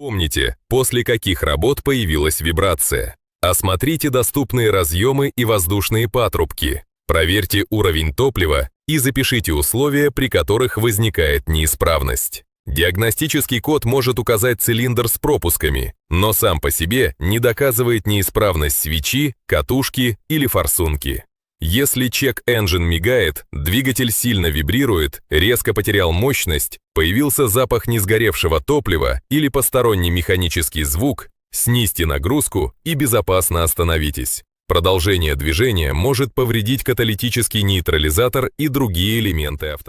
Помните, после каких работ появилась вибрация. Осмотрите доступные разъемы и воздушные патрубки. Проверьте уровень топлива и запишите условия, при которых возникает неисправность. Диагностический код может указать цилиндр с пропусками, но сам по себе не доказывает неисправность свечи, катушки или форсунки. Если чек-энджин мигает, двигатель сильно вибрирует, резко потерял мощность, появился запах несгоревшего топлива или посторонний механический звук, снизьте нагрузку и безопасно остановитесь. Продолжение движения может повредить каталитический нейтрализатор и другие элементы автомобиля.